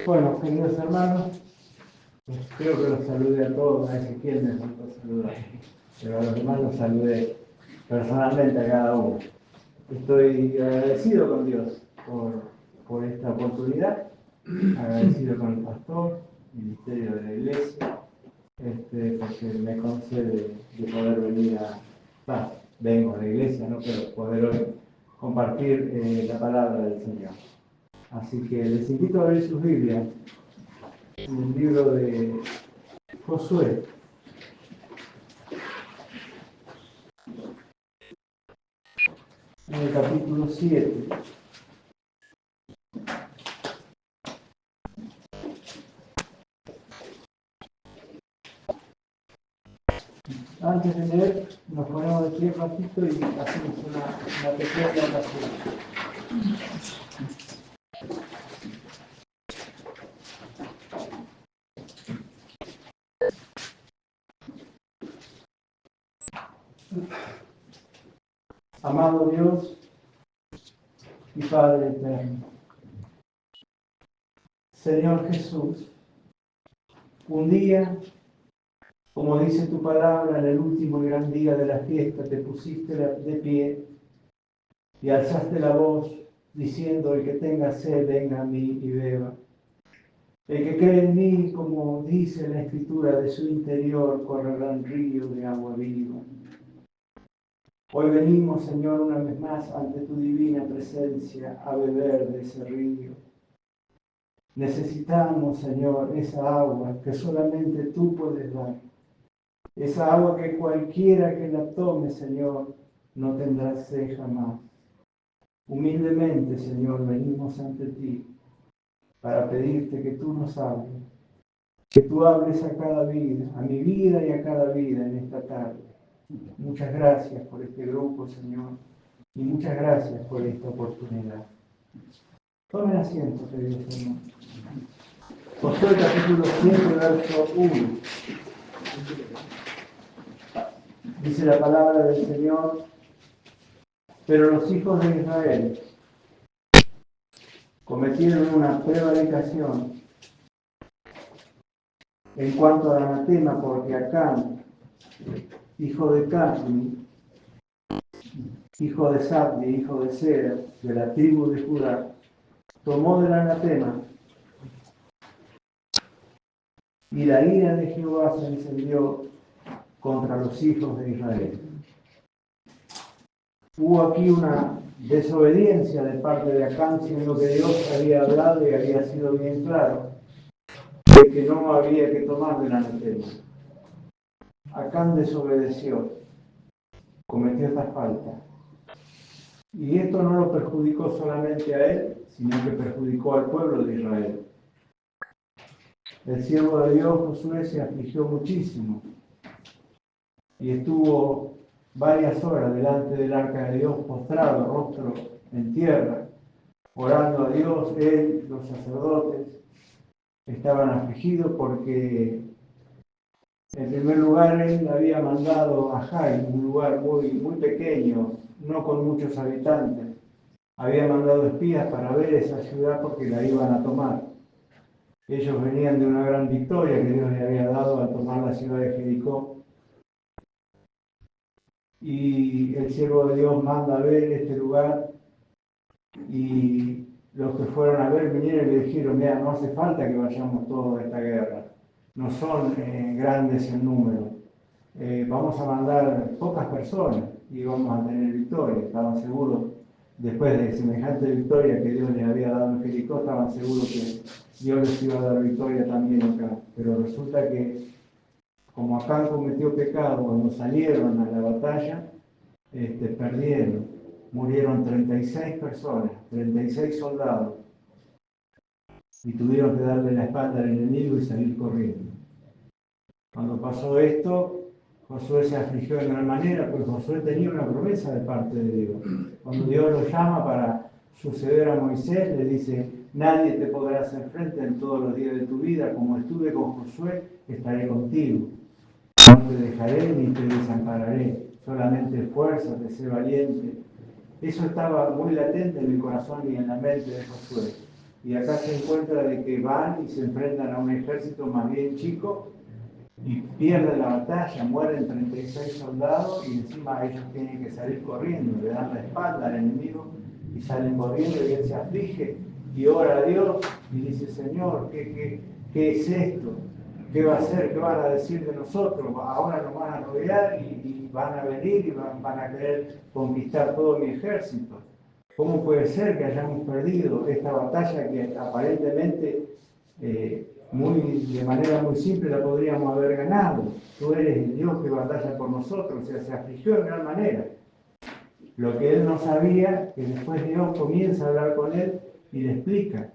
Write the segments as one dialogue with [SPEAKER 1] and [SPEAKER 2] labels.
[SPEAKER 1] Bueno, queridos hermanos, creo que los saludé a todos, a Ezequiel me faltó saludar, pero a los demás los saludé personalmente a cada uno. Estoy agradecido con Dios por esta oportunidad, agradecido con el pastor, el ministerio de la iglesia, porque me concede de poder venir vengo a la iglesia, ¿no? Pero poder hoy compartir la palabra del Señor. Así que les invito a abrir sus Biblias en el libro de Josué. En el capítulo 7. Antes de leer, nos ponemos de pie un ratito y hacemos una pequeña oración. Amado Dios y Padre eterno, Señor Jesús, un día, como dice tu palabra, en el último y gran día de la fiesta, te pusiste de pie y alzaste la voz diciendo: el que tenga sed, venga a mí y beba. El que cree en mí, como dice la Escritura, de su interior correrán ríos de agua viva. Hoy venimos, Señor, una vez más ante tu divina presencia a beber de ese río. Necesitamos, Señor, esa agua que solamente tú puedes dar. Esa agua que cualquiera que la tome, Señor, no tendrá sed jamás. Humildemente, Señor, venimos ante ti para pedirte que tú nos hables, que tú hables a cada vida, a mi vida y a cada vida en esta tarde. Muchas gracias por este grupo, Señor, y muchas gracias por esta oportunidad. Tomen asiento, queridos hermanos. Josué capítulo 7, verso 1. Dice la palabra del Señor: pero los hijos de Israel cometieron una prevaricación en cuanto al anatema, porque Acán, hijo de Carmi, hijo de Sabdi, hijo de Sera, de la tribu de Judá, tomó del anatema, y la ira de Jehová se encendió contra los hijos de Israel. Hubo aquí una desobediencia de parte de Acán, siendo que Dios había hablado y había sido bien claro de que no había que tomar del anatema. Acán desobedeció, cometió esta falta. Y esto no lo perjudicó solamente a él, sino que perjudicó al pueblo de Israel. El siervo de Dios, Josué, se afligió muchísimo y estuvo varias horas delante del arca de Dios, postrado, rostro en tierra, orando a Dios. Él, los sacerdotes, estaban afligidos porque, en primer lugar, él había mandado a Jai, un lugar muy pequeño, no con muchos habitantes. Había mandado espías para ver esa ciudad porque la iban a tomar. Ellos venían de una gran victoria que Dios le había dado al tomar la ciudad de Jericó. Y el siervo de Dios manda a ver este lugar, y los que fueron a ver vinieron y le dijeron: mira, no hace falta que vayamos todos a esta guerra, no son grandes en número, vamos a mandar pocas personas y vamos a tener victoria. Estaban seguros, después de semejante victoria que Dios les había dado en Jericó, estaban seguros que Dios les iba a dar victoria también acá. Pero resulta que, como Acán cometió pecado, cuando salieron a la batalla, perdieron. Murieron 36 personas, 36 soldados, y tuvieron que darle la espalda al enemigo y salir corriendo. Cuando pasó esto, Josué se afligió de gran manera, porque Josué tenía una promesa de parte de Dios. Cuando Dios lo llama para suceder a Moisés, le dice: nadie te podrá hacer frente en todos los días de tu vida, como estuve con Josué, estaré contigo. No te dejaré ni te desampararé, solamente esfuérzate, sé valiente. Eso estaba muy latente en el corazón y en la mente de Josué. y acá se encuentra de que van y se enfrentan a un ejército más bien chico y pierden la batalla, mueren 36 soldados y encima ellos tienen que salir corriendo, le dan la espalda al enemigo y salen corriendo y él se aflige y ora a Dios y dice, Señor, ¿qué es esto? ¿Qué va a hacer? ¿Qué van a decir de nosotros? Ahora nos van a rodear y van a venir y van a querer conquistar todo mi ejército. ¿Cómo puede ser que hayamos perdido esta batalla que aparentemente de manera muy simple la podríamos haber ganado? Tú eres el Dios que batalla por nosotros, o sea, se afligió de gran manera. Lo que él no sabía, que después Dios comienza a hablar con él y le explica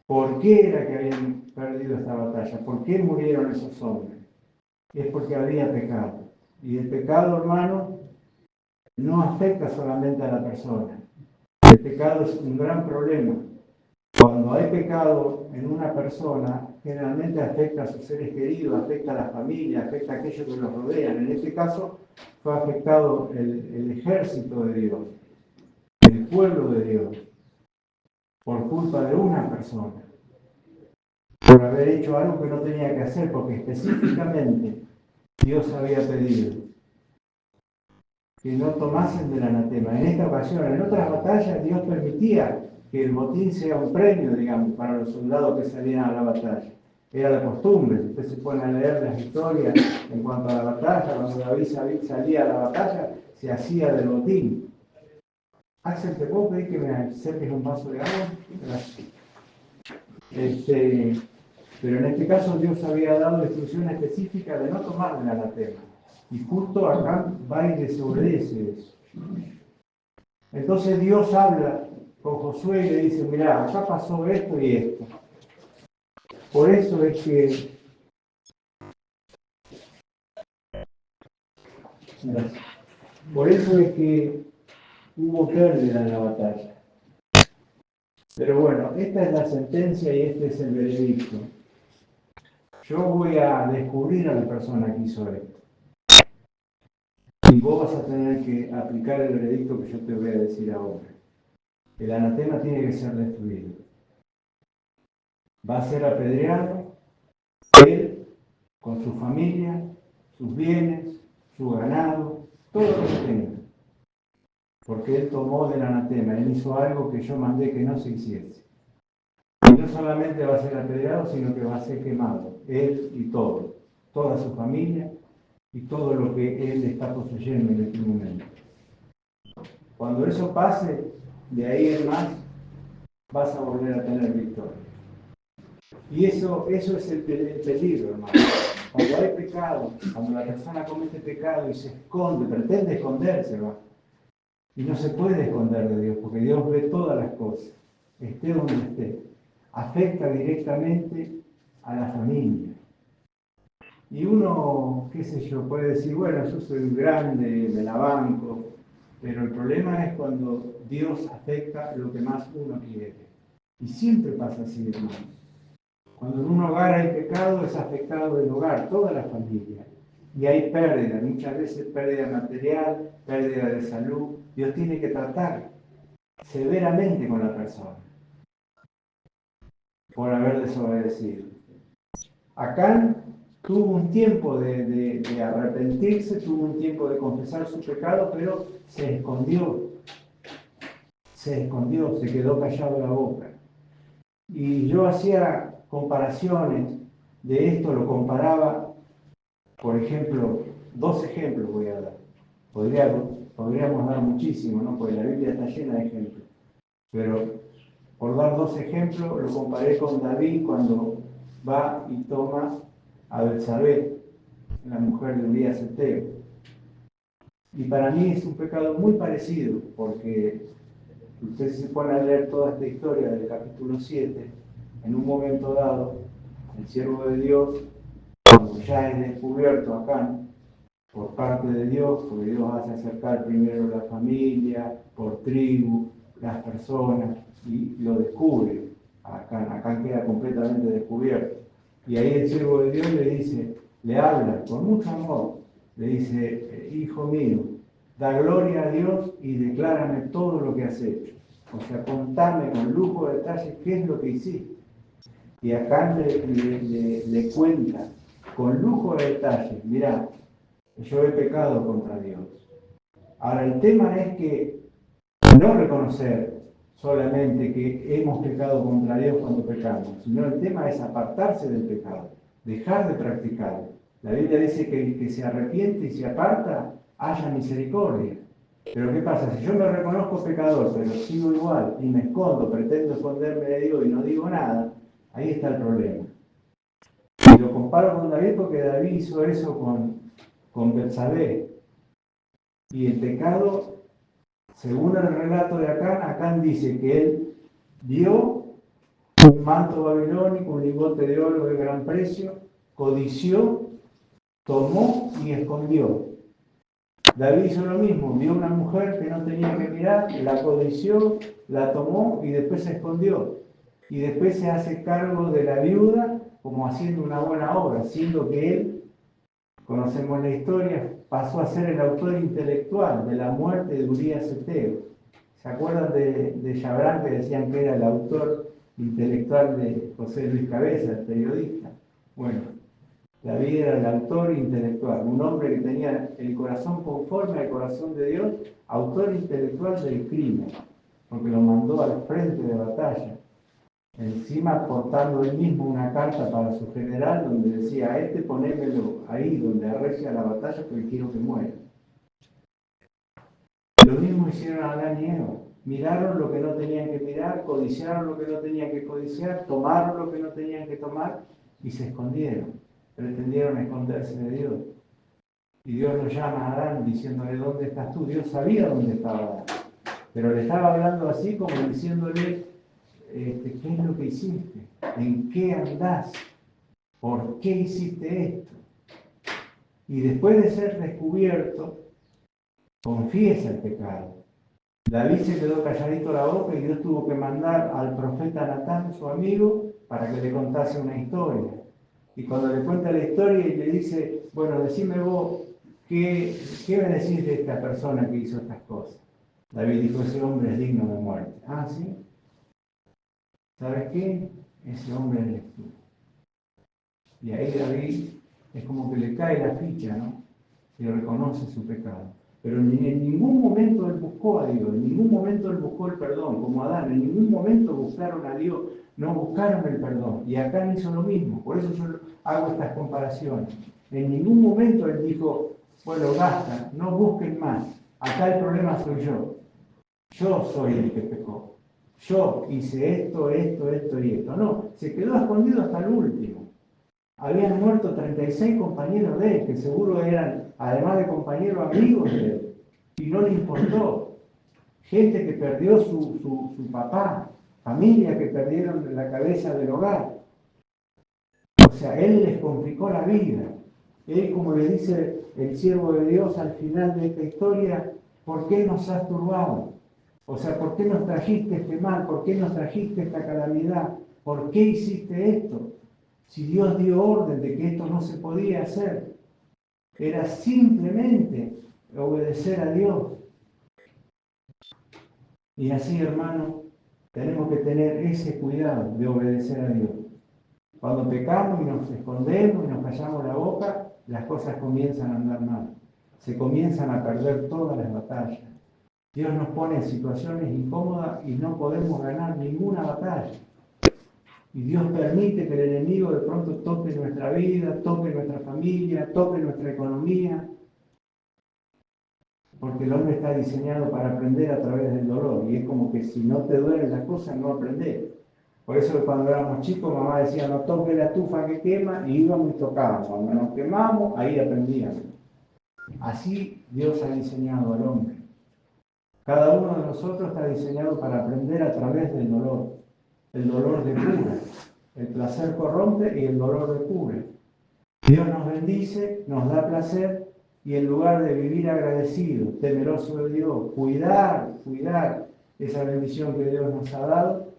[SPEAKER 1] por qué era que habían perdido esta batalla, por qué murieron esos hombres. Es porque había pecado. Y el pecado, hermano, no afecta solamente a la persona. El pecado es un gran problema. Cuando hay pecado en una persona, generalmente afecta a sus seres queridos, afecta a la familia, afecta a aquellos que los rodean. En este caso fue afectado el ejército de Dios, el pueblo de Dios, por culpa de una persona, por haber hecho algo que no tenía que hacer, porque específicamente Dios había pedido que no tomasen del anatema. En esta ocasión, en otras batallas, Dios permitía que el botín sea un premio, digamos, para los soldados que salían a la batalla. Era la costumbre. Usted se pone a leer las historias en cuanto a la batalla. Cuando David salía a la batalla, se hacía del botín. Axel, ¿te puedo pedir que me acerques un vaso de agua? Gracias. Pero en este caso Dios había dado instrucción específica de no tomar del anatema. Y justo acá va y desobedece eso. Entonces Dios habla con Josué y le dice, mirá, acá pasó esto y esto. Por eso es que hubo pérdida en la batalla. Pero bueno, esta es la sentencia y este es el veredicto. Yo voy a descubrir a la persona que hizo esto. Y vos vas a tener que aplicar el veredicto que yo te voy a decir ahora. El anatema tiene que ser destruido. Va a ser apedreado, él, con su familia, sus bienes, su ganado, todo lo que tenga. Porque él tomó del anatema, él hizo algo que yo mandé que no se hiciese. Y no solamente va a ser apedreado, sino que va a ser quemado, él y todo, toda su familia y todo lo que él está poseyendo en este momento. Cuando eso pase, de ahí en más, vas a volver a tener victoria. Y eso es el peligro, hermano. Cuando hay pecado, cuando la persona comete pecado y se esconde, pretende esconderse, ¿va? Y no se puede esconder de Dios, porque Dios ve todas las cosas, esté donde esté. Afecta directamente a la familia. Y uno, qué sé yo, puede decir, bueno, yo soy grande, me la banco, pero el problema es cuando Dios afecta lo que más uno quiere. Y siempre pasa así, hermano. Cuando en un hogar hay pecado, es afectado el hogar, toda la familia. Y hay pérdida, muchas veces pérdida material, pérdida de salud. Dios tiene que tratar severamente con la persona por haber desobedecido. Acán tuvo un tiempo de arrepentirse, tuvo un tiempo de confesar su pecado, pero se escondió, se quedó callado la boca. Y yo hacía comparaciones de esto, lo comparaba, por ejemplo, 2 ejemplos voy a dar. Podríamos dar muchísimo, ¿no? Porque la Biblia está llena de ejemplos. Pero por dar 2 ejemplos, lo comparé con David cuando va y toma a Betsabé, la mujer de Urías Eteo. Y para mí es un pecado muy parecido, porque ustedes se ponen a leer toda esta historia del capítulo 7, en un momento dado, el siervo de Dios, cuando ya es descubierto acá, por parte de Dios, porque Dios hace acercar primero la familia, por tribu, las personas, y lo descubre. Acá queda completamente descubierto. Y ahí el siervo de Dios le dice, le habla con mucho amor, le dice, hijo mío, da gloria a Dios y declárame todo lo que has hecho. O sea, contame con lujo de detalles qué es lo que hiciste. Y acá le cuenta, con lujo de detalles, mirá, yo he pecado contra Dios. Ahora, el tema es que no reconocer solamente que hemos pecado contra Dios cuando pecamos, sino el tema es apartarse del pecado, dejar de practicarlo. La Biblia dice que el que se arrepiente y se aparta, haya misericordia. Pero ¿qué pasa? Si yo me reconozco pecador, pero sigo igual y me escondo, pretendo esconderme de Dios y no digo nada, ahí está el problema. Y lo comparo con David porque David hizo eso con Betsabé. Y el pecado, según el relato de Acán, Acán dice que él dio un manto babilónico, un lingote de oro de gran precio, codició, tomó y escondió. David hizo lo mismo, vio una mujer que no tenía que mirar, la codició, la tomó y después se escondió. Y después se hace cargo de la viuda como haciendo una buena obra, siendo que él, conocemos la historia, pasó a ser el autor intelectual de la muerte de Urías Eteo. ¿Se acuerdan de Chabrán, que decían que era el autor intelectual de José Luis Cabeza, el periodista? Bueno, David era el autor intelectual, un hombre que tenía el corazón conforme al corazón de Dios, autor intelectual del crimen, porque lo mandó al frente de batalla. Encima portando él mismo una carta para su general donde decía: a este ponémelo ahí donde arrecia la batalla porque quiero que muera. Lo mismo hicieron Adán y Eva. Miraron lo que no tenían que mirar, codiciaron lo que no tenían que codiciar, tomaron lo que no tenían que tomar y se escondieron. Pretendieron esconderse de Dios. Y Dios lo llama a Adán diciéndole: ¿dónde estás tú? Dios sabía dónde estaba Adán, pero le estaba hablando así como diciéndole: ¿qué es lo que hiciste? ¿En qué andás? ¿Por qué hiciste esto? Y después de ser descubierto, confiesa el pecado. David se quedó calladito la boca y Dios tuvo que mandar al profeta Natán, su amigo, para que le contase una historia. Y cuando le cuenta la historia y le dice: bueno, decime vos, ¿qué me decís de esta persona que hizo estas cosas? David dijo: ese hombre es digno de muerte. Ah, ¿sí? ¿Sabes qué? Ese hombre eres tú. Y ahí David es como que le cae la ficha, ¿no? Y reconoce su pecado. Pero en ningún momento él buscó a Dios, en ningún momento él buscó el perdón, como Adán, en ningún momento buscaron a Dios, no buscaron el perdón. Y Acán hizo lo mismo, por eso yo hago estas comparaciones. En ningún momento él dijo: bueno, basta, no busquen más, acá el problema soy yo soy el que pecó, yo hice esto y esto. No, se quedó escondido hasta el último. Habían muerto 36 compañeros de él, que seguro eran, además de compañeros, amigos de él, y no le importó. Gente que perdió su papá, familia que perdieron la cabeza del hogar. O sea, él les complicó la vida. Él, como le dice el siervo de Dios al final de esta historia: ¿por qué nos has turbado? O sea, ¿por qué nos trajiste este mal? ¿Por qué nos trajiste esta calamidad? ¿Por qué hiciste esto? Si Dios dio orden de que esto no se podía hacer, era simplemente obedecer a Dios. Y así, hermano, tenemos que tener ese cuidado de obedecer a Dios. Cuando pecamos y nos escondemos y nos callamos la boca, las cosas comienzan a andar mal. Se comienzan a perder todas las batallas. Dios nos pone en situaciones incómodas y no podemos ganar ninguna batalla. Y Dios permite que el enemigo de pronto toque nuestra vida, toque nuestra familia, toque nuestra economía, porque el hombre está diseñado para aprender a través del dolor, y es como que si no te duelen las cosas, no aprendes. Por eso cuando éramos chicos, mamá decía: no toque la estufa que quema, y íbamos y tocábamos. Cuando nos quemamos, ahí aprendíamos. Así Dios ha diseñado al hombre. Cada uno de nosotros está diseñado para aprender a través del dolor. El dolor depura. El placer corrompe y el dolor depura. Dios nos bendice, nos da placer, y en lugar de vivir agradecido, temeroso de Dios, cuidar esa bendición que Dios nos ha dado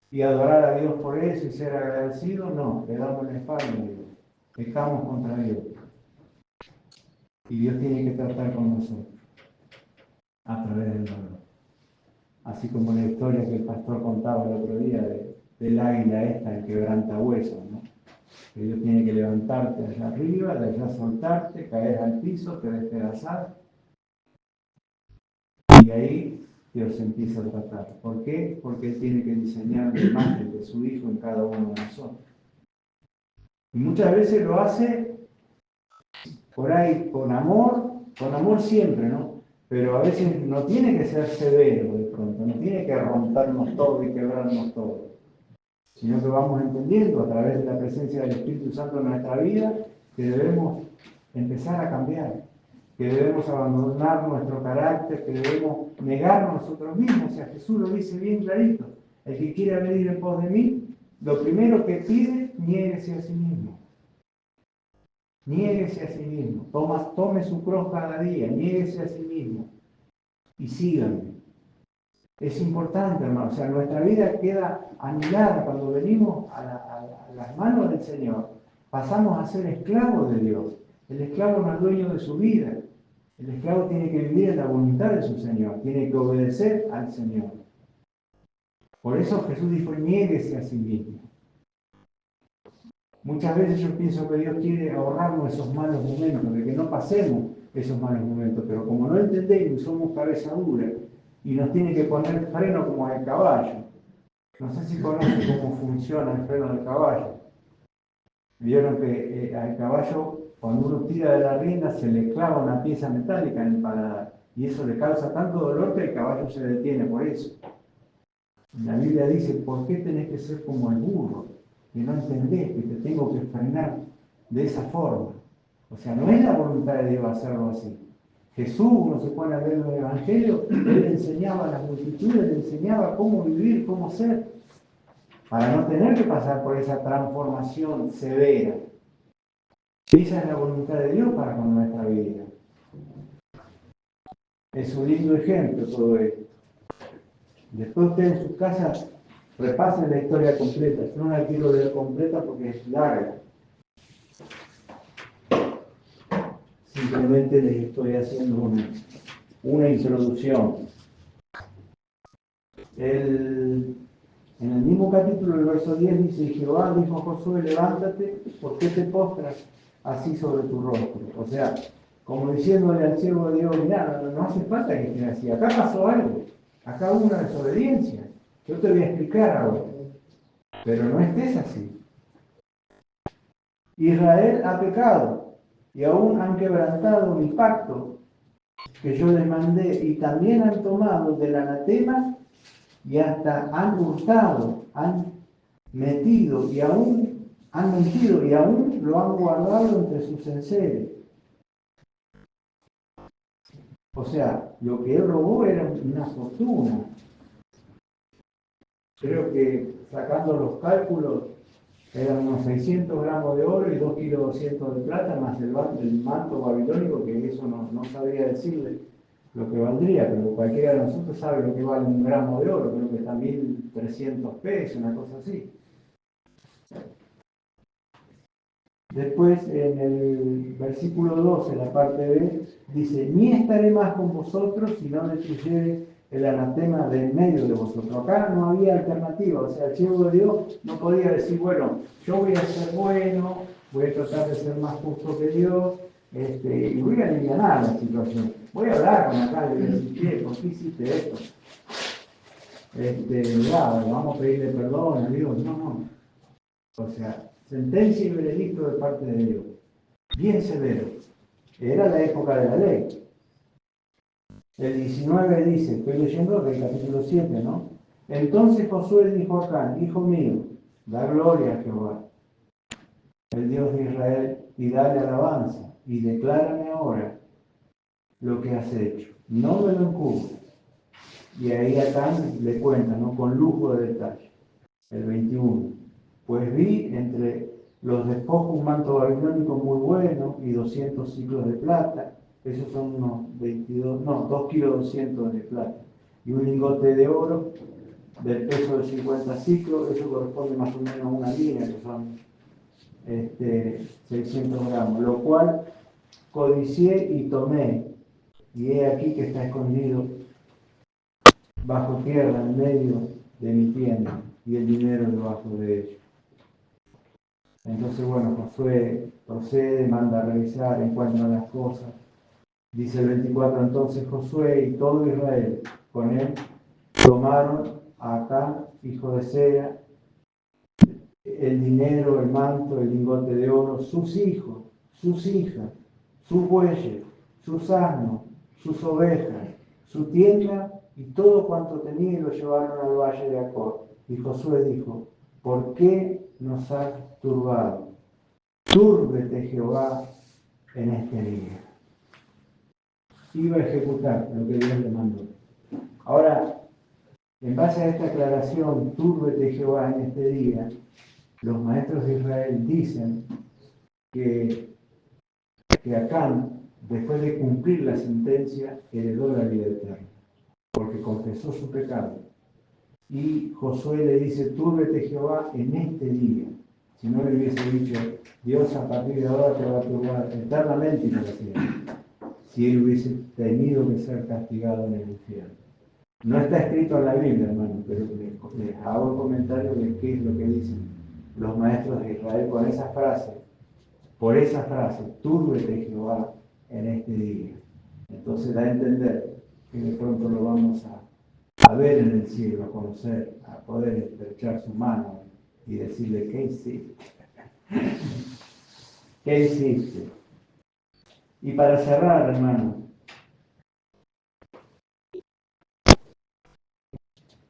[SPEAKER 1] y adorar a Dios por eso y ser agradecido, no, le damos la espalda a Dios. Pecamos contra Dios. Y Dios tiene que tratar con nosotros a través del dolor. así como la historia que el pastor contaba el otro día del águila esta, el quebranta huesos, ¿no? Que Dios tiene que levantarte allá arriba, de allá soltarte, caer al piso, te despedazar, y ahí Dios empieza a tratar. ¿Por qué? Porque Él tiene que diseñar la imagen de su Hijo en cada uno de nosotros. Y muchas veces lo hace por ahí, con amor siempre, ¿no? Pero a veces no tiene que ser severo de pronto, no tiene que rompernos todo y quebrarnos todo, sino que vamos entendiendo a través de la presencia del Espíritu Santo en nuestra vida que debemos empezar a cambiar, que debemos abandonar nuestro carácter, que debemos negar nosotros mismos. O sea, Jesús lo dice bien clarito: el que quiera venir en pos de mí, lo primero que pide, niéguese a sí mismo. Niéguese a sí mismo, tome su cruz cada día, niéguese a sí mismo y síganme. Es importante, hermano. O sea, nuestra vida queda anulada cuando venimos a las manos del Señor. Pasamos a ser esclavos de Dios. El esclavo no es dueño de su vida. El esclavo tiene que vivir en la voluntad de su Señor, tiene que obedecer al Señor. Por eso Jesús dijo: niéguese a sí mismo. Muchas veces yo pienso que Dios quiere ahorrarnos esos malos momentos, de que no pasemos esos malos momentos, pero como no entendemos y somos cabeza dura, y nos tiene que poner freno como al caballo. No sé si conocen cómo funciona el freno del caballo. Vieron que al caballo, cuando uno tira de la rienda, se le clava una pieza metálica en el paladar, y eso le causa tanto dolor que el caballo se detiene por eso. La Biblia dice: ¿por qué tenés que ser como el burro? Que no entendés que te tengo que frenar de esa forma. O sea, no es la voluntad de Dios hacerlo así. Jesús, uno se pone a ver en el Evangelio, Él enseñaba a las multitudes, le enseñaba cómo vivir, cómo ser, para no tener que pasar por esa transformación severa. Esa es la voluntad de Dios para con nuestra vida. Es un lindo ejemplo todo esto. Después ustedes en sus casas repasen la historia completa. Yo no la quiero leer completa porque es larga. Simplemente les estoy haciendo una introducción. En el mismo capítulo, el verso 10 dice: y Jehová dijo a Josué: levántate, ¿por qué te postras así sobre tu rostro? O sea, como diciéndole al siervo de Dios: mirá, no hace falta que estés así. Acá pasó algo. Acá hubo una desobediencia. Yo te voy a explicar ahora. Pero no estés así. Israel ha pecado y aún han quebrantado mi pacto que yo les mandé, y también han tomado del anatema y hasta han hurtado, han metido y aún han mentido y aún lo han guardado entre sus enseres. O sea, lo que él robó era una fortuna. Creo que sacando los cálculos eran unos 600 gramos de oro y 2 kilos 200 de plata, más el manto babilónico, que eso no sabría decirle lo que valdría, pero cualquiera de nosotros sabe lo que vale un gramo de oro, creo que está 1.300 pesos, una cosa así. Después, en el versículo 12, la parte B, dice: ni estaré más con vosotros si no destruyere el anatema de en medio de vosotros. Acá no había alternativa. O sea, el siervo de Dios no podía decir: bueno, yo voy a ser bueno, voy a tratar de ser más justo que Dios, y voy a aliviar la situación. Voy a hablar con acá y decir: ¿por qué hiciste esto? Vamos a pedirle perdón a Dios. No. O sea, sentencia y veredicto de parte de Dios. Bien severo. Era la época de la ley. El 19 dice, estoy leyendo del capítulo 7, ¿no? Entonces Josué dijo a Acán: hijo mío, da gloria a Jehová, el Dios de Israel, y dale alabanza, y declárame ahora lo que has hecho. No me lo encubras. Y ahí Acán le cuenta, ¿no? Con lujo de detalle. El 21. Pues vi entre los despojos un manto babilónico muy bueno y 200 ciclos de plata. Esos son unos 2 kilos 200 de plata. Y un lingote de oro del peso de 50 ciclos. Eso corresponde más o menos a una línea, que son 600 gramos. Lo cual codicié y tomé. Y he aquí que está escondido bajo tierra en medio de mi tienda y el dinero debajo de ellos. Entonces, bueno, Josué procede, manda a revisar, encuentra las cosas. Dice el 24, entonces Josué y todo Israel con él tomaron a Acán, hijo de Zera, el dinero, el manto, el lingote de oro, sus hijos, sus hijas, sus bueyes, sus asnos, sus ovejas, su tienda y todo cuanto tenía y lo llevaron al valle de Acor. Y Josué dijo, ¿por qué nos has turbado? Túrbete Jehová en este día. Iba a ejecutar lo que Dios le mandó. Ahora, en base a esta aclaración, túrbete Jehová en este día, los maestros de Israel dicen que Acán, después de cumplir la sentencia, heredó la vida eterna, porque confesó su pecado. Y Josué le dice, túrbete Jehová en este día. Si no le hubiese dicho, Dios a partir de ahora te va a turbar eternamente y no lo hacía. Si él hubiese tenido que ser castigado en el infierno. No está escrito en la Biblia, hermano, pero les hago el comentario de qué es lo que dicen los maestros de Israel con esa frase. Por esa frase, túrbete Jehová en este día. Entonces da a entender que de pronto lo vamos a ver en el cielo, a conocer, a poder estrechar su mano y decirle, ¿qué hiciste? ¿Qué hiciste? Y para cerrar, hermano,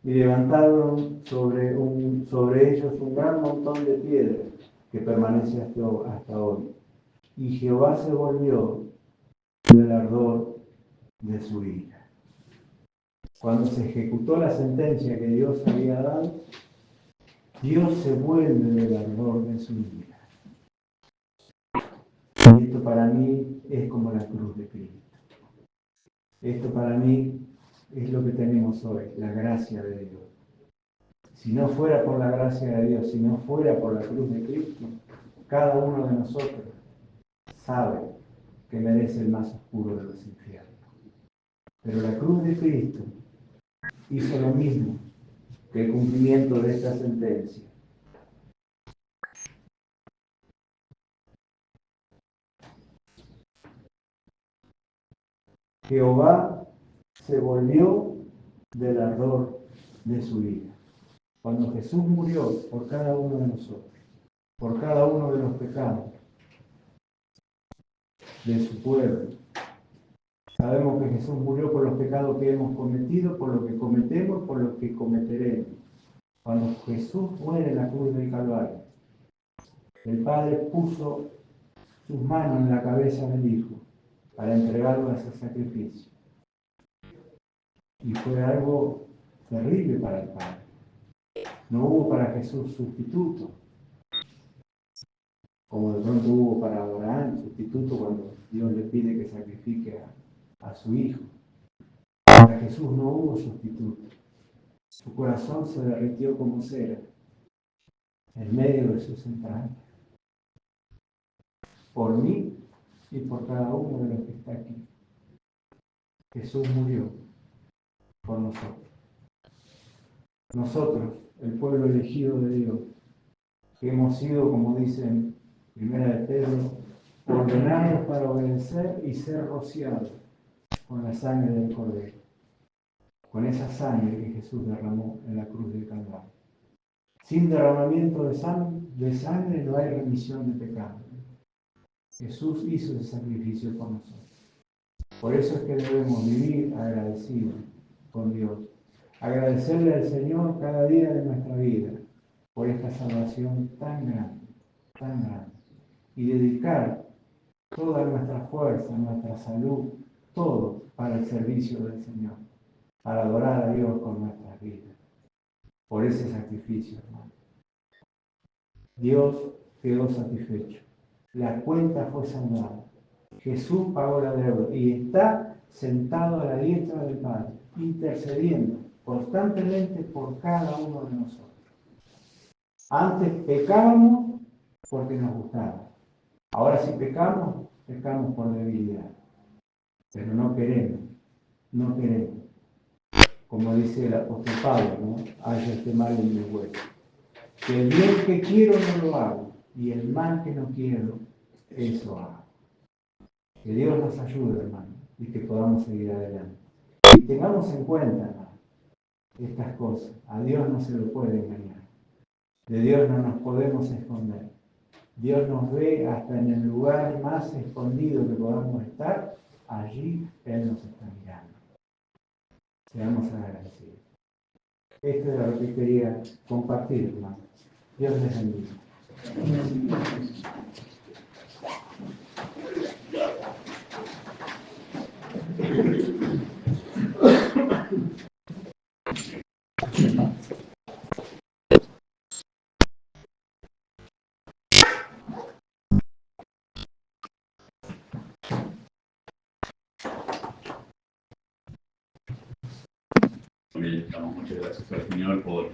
[SPEAKER 1] y levantaron sobre ellos un gran montón de piedras que permanece hasta hoy. Y Jehová se volvió del ardor de su ira. Cuando se ejecutó la sentencia que Dios había dado, Dios se vuelve del ardor de su ira. Y esto para mí es como la cruz de Cristo. Esto para mí es lo que tenemos hoy, la gracia de Dios. Si no fuera por la gracia de Dios, si no fuera por la cruz de Cristo, cada uno de nosotros sabe que merece el más oscuro de los infiernos. Pero la cruz de Cristo hizo lo mismo que el cumplimiento de esta sentencia. Jehová se volvió del ardor de su ira. Cuando Jesús murió por cada uno de nosotros, por cada uno de los pecados de su pueblo, sabemos que Jesús murió por los pecados que hemos cometido, por lo que cometemos, por lo que cometeremos. Cuando Jesús muere en la cruz del Calvario, el Padre puso sus manos en la cabeza del Hijo para entregarlo a ese sacrificio. Y fue algo terrible para el Padre. No hubo para Jesús sustituto, como de pronto hubo para Abraham sustituto cuando Dios le pide que sacrifique a su hijo. Para Jesús no hubo sustituto. Su corazón se derritió como cera en medio de sus entrañas. Por mí y por cada uno de los que está aquí. Jesús murió por nosotros. Nosotros, el pueblo elegido de Dios, que hemos sido, como dice en Primera de Pedro, ordenados para obedecer y ser rociados con la sangre del Cordero, con esa sangre que Jesús derramó en la cruz del Calvario. Sin derramamiento de sangre no hay remisión de pecado. Jesús hizo ese sacrificio por nosotros. Por eso es que debemos vivir agradecidos con Dios. Agradecerle al Señor cada día de nuestra vida por esta salvación tan grande, tan grande. Y dedicar toda nuestra fuerza, nuestra salud, todo para el servicio del Señor, para adorar a Dios con nuestras vidas, por ese sacrificio, hermano. Dios quedó satisfecho. La cuenta fue saldada. Jesús pagó la deuda y está sentado a la diestra del Padre, intercediendo constantemente por cada uno de nosotros. Antes pecábamos porque nos gustaba. Ahora si pecamos, pecamos por debilidad. Pero no queremos, no queremos. como dice el apóstol Pablo, ¿no? Haya este mal en mi hueso. Que el bien que quiero no lo hago, y el mal que no quiero, eso hago. Que Dios nos ayude, hermano, y que podamos seguir adelante. Y tengamos en cuenta, hermano, estas cosas. A Dios no se lo puede engañar. De Dios no nos podemos esconder. Dios nos ve hasta en el lugar más escondido que podamos estar. Allí Él nos está mirando. Seamos agradecidos. Esto era lo que quería compartir, hermano. Dios les bendiga.
[SPEAKER 2] Muchas gracias al Señor por